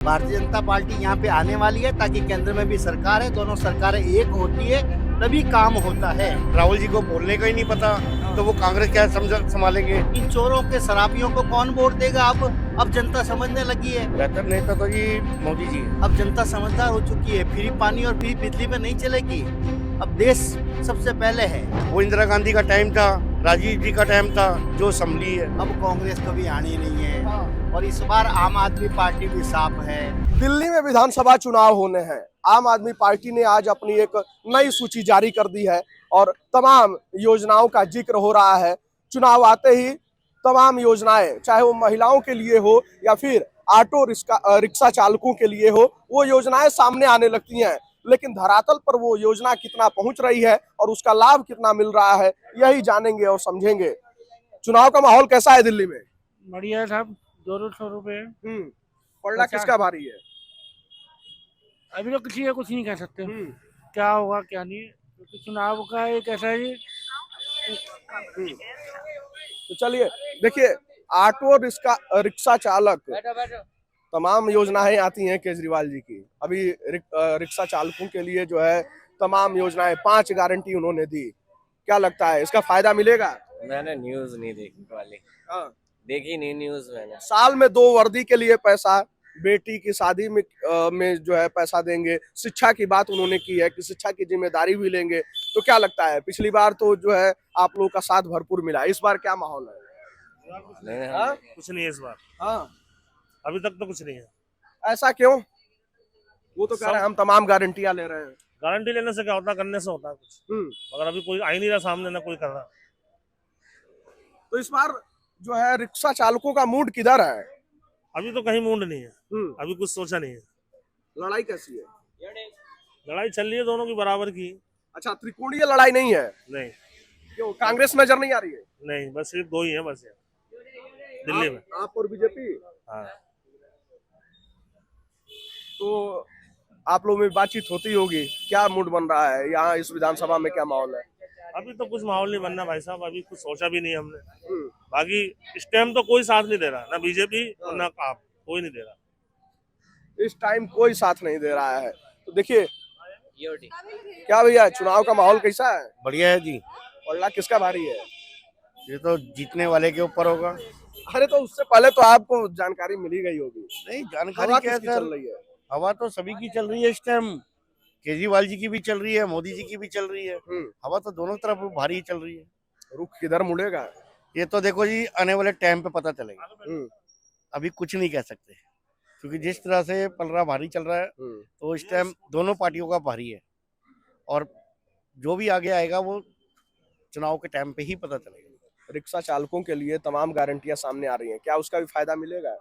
Bharatiya Janata party यहाँ पे आने वाली है ताकि केंद्र में भी सरकार है, दोनों सरकारें एक होती है तभी काम होता है। राहुल जी को बोलने का ही नहीं पता तो वो कांग्रेस क्या संभालेंगे। इन चोरों के शराबियों को कौन वोट देगा? अब जनता समझने लगी है। बेहतर नेता तो जी मोदी जी है। अब जनता समझदार हो चुकी है। फ्री पानी और फ्री बिजली में नहीं चलेगी। अब देश सबसे पहले है। वो इंदिरा गांधी का टाइम था, राजीव जी का टाइम था, जो असम्बली है। अब कांग्रेस कभी आनी नहीं है और इस बार आम आदमी पार्टी भी साफ है। दिल्ली में विधानसभा चुनाव होने हैं। आम आदमी पार्टी ने आज अपनी एक नई सूची जारी कर दी है और तमाम योजनाओं का जिक्र हो रहा है। चुनाव आते ही तमाम योजनाएं, चाहे वो महिलाओं के लिए हो या फिर ऑटो रिक्शा चालकों के लिए हो, वो योजनाएं सामने आने लगती हैं। लेकिन धरातल पर वो योजना कितना पहुंच रही है और उसका लाभ कितना मिल रहा है, यही जानेंगे और समझेंगे। चुनाव का माहौल कैसा है दिल्ली में? बढ़िया साहब, 200 रुपए। पलड़ा किसका भारी है? अभी तो किसी का कुछ नहीं कह सकते क्या होगा क्या नहीं, क्योंकि चुनाव का एक ऐसा ही। तो चलिए देखिए, ऑटो रिक्शा चालक, तमाम योजनाएं आती हैं केजरीवाल जी की। अभी रिक्शा चालकों के लिए जो है तमाम योजनाएं, 5 गारंटी उन्होंने दी। क्या लगता है इसका फायदा मिलेगा? मैंने न्यूज नहीं देखी वाली। हाँ। देखी नहीं न्यूज मैंने। साल में 2 वर्दी के लिए पैसा, बेटी की शादी में जो है पैसा देंगे। शिक्षा की बात उन्होंने की है कि शिक्षा की जिम्मेदारी भी लेंगे। तो क्या लगता है, पिछली बार तो जो है आप लोगों का साथ भरपूर मिला, इस बार क्या माहौल है? हाँ? कुछ नहीं है इस बार। हाँ। अभी तक तो कुछ नहीं है। ऐसा क्यों? वो तो कह रहे हैं हम तमाम गारंटियां ले रहे हैं। गारंटी लेने से क्या होता है, करने से होता है कुछ। मगर अभी कोई आ ही नहीं रहा सामने, ना कोई कर रहा। तो इस बार जो है रिक्शा चालकों का मूड किधर है? अभी तो कहीं मूड नहीं है। अभी कुछ सोचा नहीं है। लड़ाई कैसी है? लड़ाई चल रही है दोनों की बराबर की। अच्छा, त्रिकोणीय लड़ाई नहीं है? नहीं क्यों, कांग्रेस नजर नहीं आ रही है? नहीं, बस सिर्फ 2 ही है बस दिल्ली में। आप और बीजेपी। हाँ। तो आप लोगों में बातचीत होती होगी, क्या मूड बन रहा है यहाँ इस विधानसभा में, क्या माहौल है? अभी तो कुछ माहौल नहीं बनना भाई साहब, अभी कुछ सोचा भी नहीं हमने। बाकी इस टाइम तो कोई साथ नहीं दे रहा, ना बीजेपी और ना आप, कोई नहीं दे रहा। इस टाइम कोई साथ नहीं दे रहा है। तो देखिए क्या भैया, चुनाव का माहौल कैसा है? बढ़िया है जी। पलड़ा किसका भारी है? ये तो जीतने वाले के ऊपर होगा। अरे तो उससे पहले तो आपको जानकारी मिली गई होगी। नहीं, हवा जानकारी क्या किसकी सर? चल रही है? हवा तो सभी की चल रही है इस टाइम। केजरीवाल जी की भी चल रही है, मोदी जी की भी चल रही है। हवा तो दोनों तरफ भारी चल रही है। रुख किधर मुड़ेगा? ये तो देखो जी, आने वाले टाइम पे पता चलेगा। अभी कुछ नहीं कह सकते, क्योंकि जिस तरह से पलड़ा भारी चल रहा है तो इस टाइम दोनों पार्टियों का भारी है। और जो भी आगे आएगा वो चुनाव के टाइम पे ही पता चलेगा। रिक्शा चालकों के लिए तमाम गारंटियां सामने आ रही हैं, क्या उसका भी फायदा मिलेगा?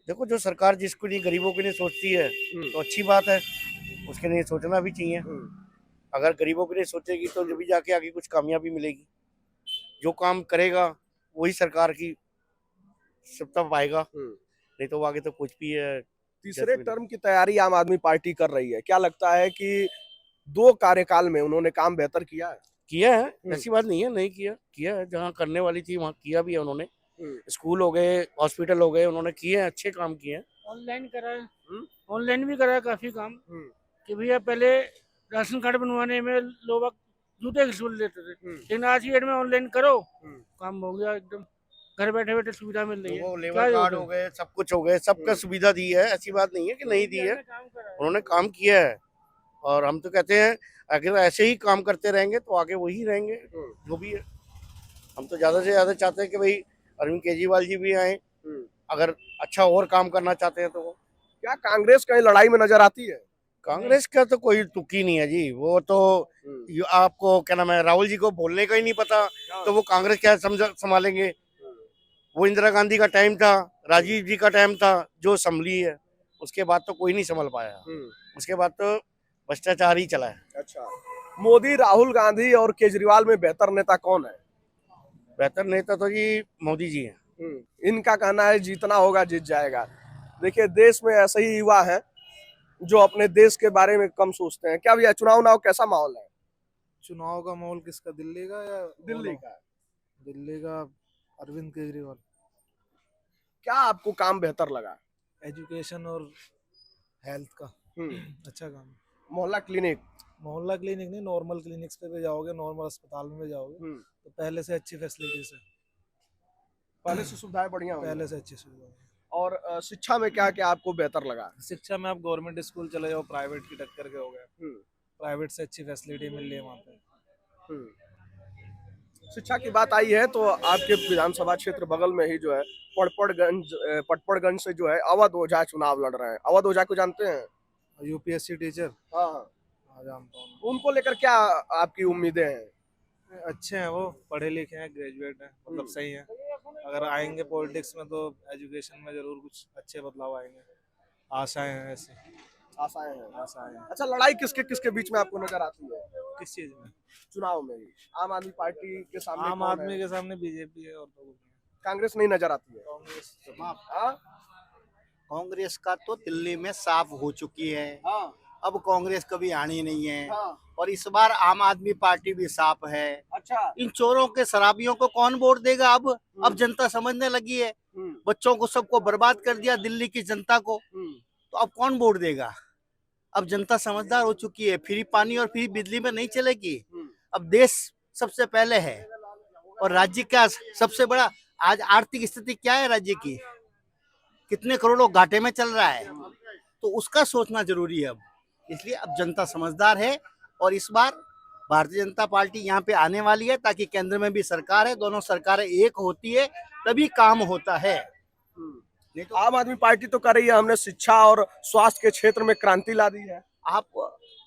देखो, जो सरकार जिसको लिए गरीबों के लिए सोचती है तो अच्छी बात है, उसके लिए सोचना भी चाहिए। अगर गरीबों के लिए सोचेगी तो जब भी जाके आगे कुछ कामयाबी मिलेगी। जो काम करेगा वही सरकार की सत्ता पाएगा, नहीं तो आगे तो कुछ भी है। तीसरे टर्म की तैयारी आम आदमी पार्टी कर रही है। क्या लगता है कि 2 कार्यकाल में उन्होंने काम बेहतर किया है? किया है, ऐसी बात नहीं है नहीं किया। किया है, जहाँ करने वाली थी वहाँ किया भी है उन्होंने। स्कूल हो गए, हॉस्पिटल हो गए, उन्होंने किए हैं, अच्छे काम किए हैं। ऑनलाइन करा है, ऑनलाइन भी करा है काफी काम। कि भैया पहले राशन कार्ड बनवाने में लोग जूते घिसुल लेते थे, लेकिन आज की डेट में ऑनलाइन करो, काम हो गया एकदम। घर बैठे बैठे सुविधा मिल रही है। वो लेबर कार्ड हो गए, सब कुछ हो गए, सबका सुविधा दी है। ऐसी बात नहीं है कि नहीं दी है, उन्होंने काम किया है। और हम तो कहते हैं अगर ऐसे ही काम करते रहेंगे तो आगे वही रहेंगे जो भी है। हम तो ज्यादा से ज्यादा चाहते हैं कि भाई अरविंद केजरीवाल जी भी आए, अगर अच्छा और काम करना चाहते हैं तो। क्या कांग्रेस कहीं लड़ाई में नजर आती है? कांग्रेस का तो कोई तुक्की नहीं है जी। वो तो आपको क्या नाम है, राहुल जी को बोलने का ही नहीं पता तो वो कांग्रेस क्या संभालेंगे। वो इंदिरा गांधी का टाइम था, राजीव जी का टाइम था, जो असम्बली है, उसके बाद तो कोई नहीं संभल पाया। उसके बाद तो भ्रष्टाचार ही चला है। अच्छा, मोदी, राहुल गांधी और केजरीवाल में बेहतर नेता कौन है? बेहतर नेता तो जी मोदी जी हैं। इनका कहना है जीतना होगा जीत जाएगा। देखिए, देश में ऐसे ही युवा हैं जो अपने देश के बारे में कम सोचते हैं। क्या भैया, चुनाव कैसा माहौल है? चुनाव का माहौल किसका, दिल्ली का या दिल्ली का? दिल्ली का अरविंद केजरीवाल। क्या आपको काम बेहतर लगा? एजुकेशन और हेल्थ का हम्म, अच्छा काम है। मोहल्ला क्लिनिक। मोहल्ला क्लिनिक नहीं, नॉर्मल क्लिनिक्स पे भी जाओगे, नॉर्मल अस्पताल में भी जाओगे तो पहले से अच्छी फैसिलिटीज है, पहले से सुविधाएं बढ़िया होंगी। पहले से अच्छी सुविधा है। और शिक्षा में क्या क्या आपको बेहतर लगा? शिक्षा में आप गवर्नमेंट स्कूल चले जाओ, प्राइवेट की टक्कर के हो गए, हम्म, प्राइवेट से अच्छी फैसिलिटी मिल रही है वहाँ पे। शिक्षा की बात आई है तो आपके विधानसभा क्षेत्र बगल में ही जो है पटपड़गंज से जो है अवध ओझा चुनाव लड़ रहे हैं। अवध ओझा को जानते हैं? यूपीएससी टीचर, हाँ, हाँ जानता हूँ। उनको लेकर क्या आपकी उम्मीदें हैं? अच्छे हैं वो, पढ़े लिखे हैं, ग्रेजुएट हैं, मतलब सही है। अगर आएंगे पॉलिटिक्स में तो एजुकेशन में जरूर कुछ अच्छे बदलाव आएंगे, आशाएं हैं ऐसी, आशाएं हैं। आशाएं हैं। अच्छा, लड़ाई किसके किसके बीच में आपको नजर आती है किस चीज में? चुनाव में? ही आम आदमी पार्टी के सामने आम कौन आदमी है? के सामने बीजेपी है और तो कुछ नहीं। कांग्रेस नहीं नजर आती है? कांग्रेस हाँ? कांग्रेस का तो दिल्ली में साफ हो चुकी है, हाँ, अब कांग्रेस कभी आनी नहीं है। हाँ, और इस बार आम आदमी पार्टी भी साफ है। अच्छा, इन चोरों के शराबियों को कौन वोट देगा? अब जनता समझने लगी है, बच्चों को सबको बर्बाद कर दिया दिल्ली की जनता को, तो अब कौन वोट देगा? अब जनता समझदार हो चुकी है, फ्री पानी और फ्री बिजली में नहीं चलेगी। अब देश सबसे पहले है और राज्य का सबसे बड़ा आज आर्थिक स्थिति क्या है राज्य की, कितने करोड़ों घाटे में चल रहा है, तो उसका सोचना जरूरी है अब। इसलिए अब जनता समझदार है और इस बार भारतीय जनता पार्टी यहाँ पे आने वाली है, ताकि केंद्र में भी सरकार है, दोनों सरकारें एक होती है तभी काम होता है। नहीं तो आम आदमी पार्टी तो कर रही है, हमने शिक्षा और स्वास्थ्य के क्षेत्र में क्रांति ला दी है। आप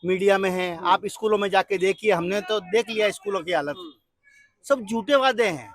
मीडिया में हैं, आप स्कूलों में जाके देखिए, हमने तो देख लिया स्कूलों की हालत, सब झूठे वादे हैं।